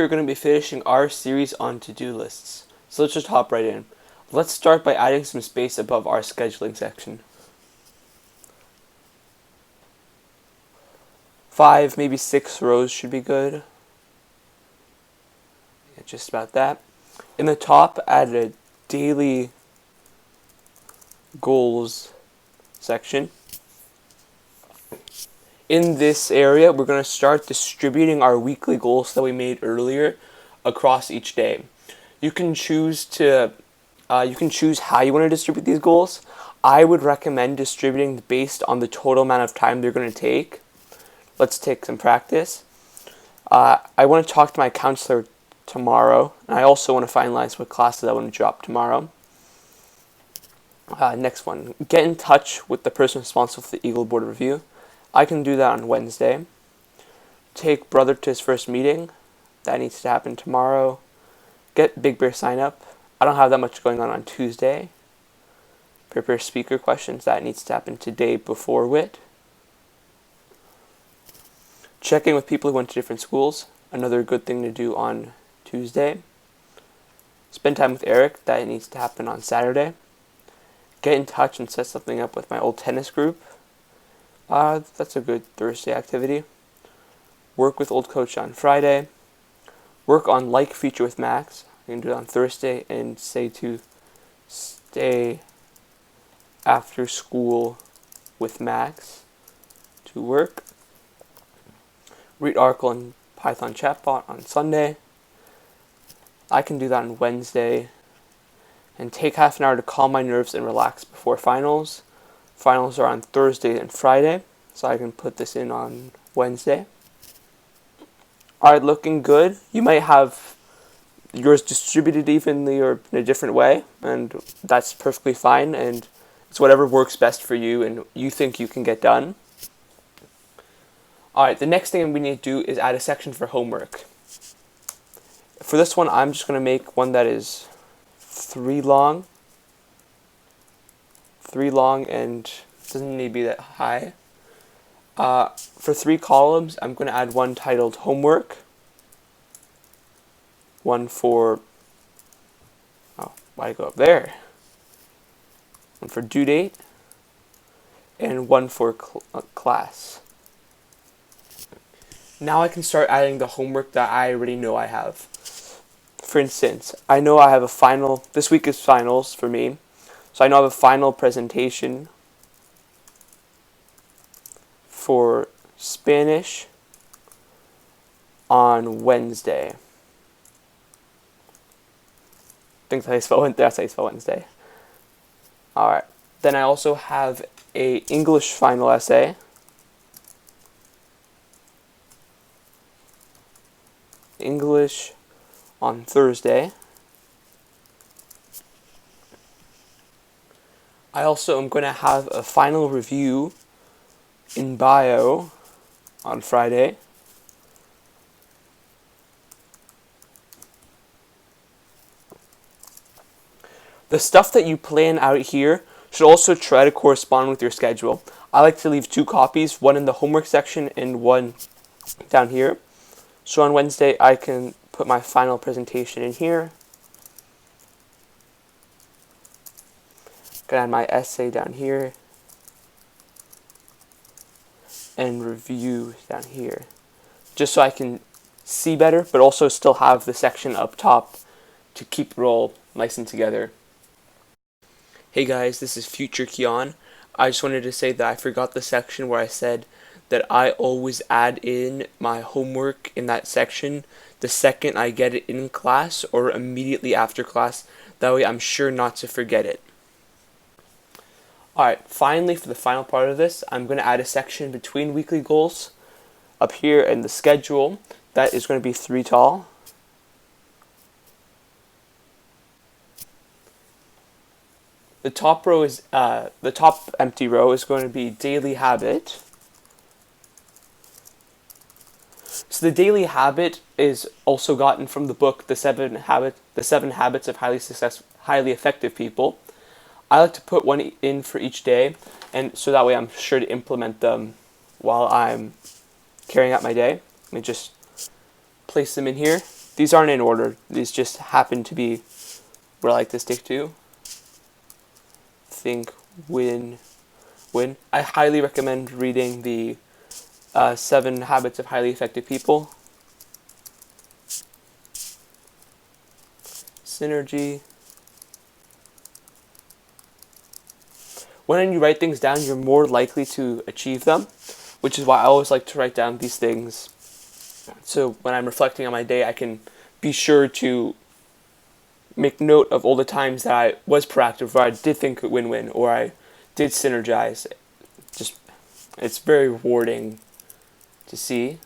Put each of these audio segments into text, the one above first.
we're going to be finishing our series on to-do lists. So let's just hop right in. Let's start by adding some space above our scheduling section. 5, maybe 6 rows should be good. Yeah, just about that. In the top, add a daily goals section. In this area, we're going to start distributing our weekly goals that we made earlier across each day. You can choose how you want to distribute these goals. I would recommend distributing based on the total amount of time they're going to take. Let's take some practice. I want to talk to my counselor tomorrow, and I also want to finalize what classes I want to drop tomorrow. Next one, get in touch with the person responsible for the Eagle Board Review. I can do that on Wednesday. Take brother to his first meeting. That needs to happen tomorrow. Get Big Bear sign up. I don't have that much going on Tuesday. Prepare speaker questions. That needs to happen today before WIT. Check in with people who went to different schools. Another good thing to do on Tuesday. Spend time with Eric. That needs to happen on Saturday. Get in touch and set something up with my old tennis group. That's a good Thursday activity. Work with old coach on Friday. Work on like feature with Max. You can do it on Thursday and say to stay after school with Max to work. Read article in Python chatbot on Sunday. I can do that on Wednesday. And take half an hour to calm my nerves and relax before finals. Finals are on Thursday and Friday, so I can put this in on Wednesday. Alright, looking good. You might have yours distributed evenly or in a different way, and that's perfectly fine, and it's whatever works best for you and you think you can get done. Alright, the next thing we need to do is add a section for homework. For this one, I'm just going to make one that is 3 long and doesn't need to be that high. For 3 columns, I'm going to add one titled homework, one for, why did I go up there? One for due date, and one for class. Now I can start adding the homework that I already know I have. For instance, I know I have a final, this week is finals for me, so I know I have a final presentation for Spanish on Wednesday. I think that's how you spell Wednesday. Alright, then I also have a English final essay. English on Thursday. I also am going to have a final review in bio on Friday. The stuff that you plan out here should also try to correspond with your schedule. I like to leave 2 copies, one in the homework section and one down here. So on Wednesday, I can put my final presentation in here. Gonna add my essay down here. And review down here. Just so I can see better, but also still have the section up top to keep it all nice and together. Hey guys, this is Future Keon. I just wanted to say that I forgot the section where I said that I always add in my homework in that section the second I get it in class or immediately after class. That way I'm sure not to forget it. Alright, finally for the final part of this, I'm going to add a section between weekly goals up here in the schedule that is going to be 3 tall. The top row is the top empty row is going to be daily habit. So the daily habit is also gotten from the book The 7 Habits of Highly Effective People. I like to put one in for each day, and so that way I'm sure to implement them while I'm carrying out my day. Let me just place them in here. These aren't in order. These just happen to be what I like to stick to. Think, win, win. I highly recommend reading the 7 Habits of Highly Effective People. Synergy. When you write things down, you're more likely to achieve them, which is why I always like to write down these things. So when I'm reflecting on my day, I can be sure to make note of all the times that I was proactive, or I did think win-win, or I did synergize. Just, it's very rewarding to see.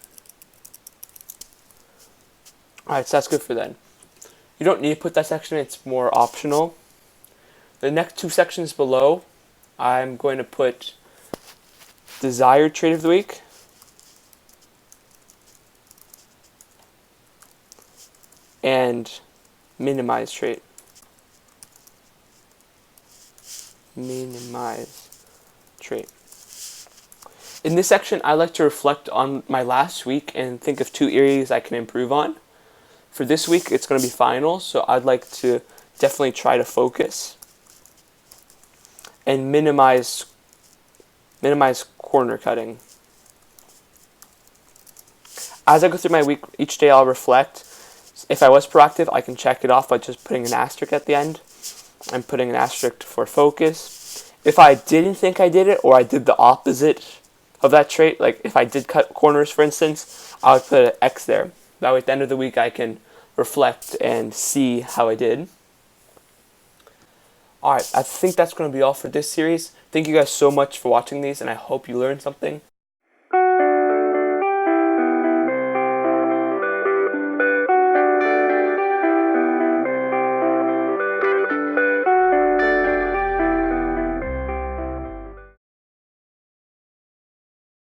Alright, so that's good for then. You don't need to put that section, it's more optional. The next 2 sections below, I'm going to put desired trait of the week and minimize trait. Minimize trait. In this section, I like to reflect on my last week and think of 2 areas I can improve on. For this week, it's going to be finals, so I'd like to definitely try to focus and minimize corner cutting. As I go through my week, each day I'll reflect. If I was proactive, I can check it off by just putting an asterisk at the end. I'm putting an asterisk for focus. If I didn't think I did it, or I did the opposite of that trait, like if I did cut corners, for instance, I would put an X there. That way at the end of the week I can reflect and see how I did. Alright, I think that's going to be all for this series. Thank you guys so much for watching these, and I hope you learned something.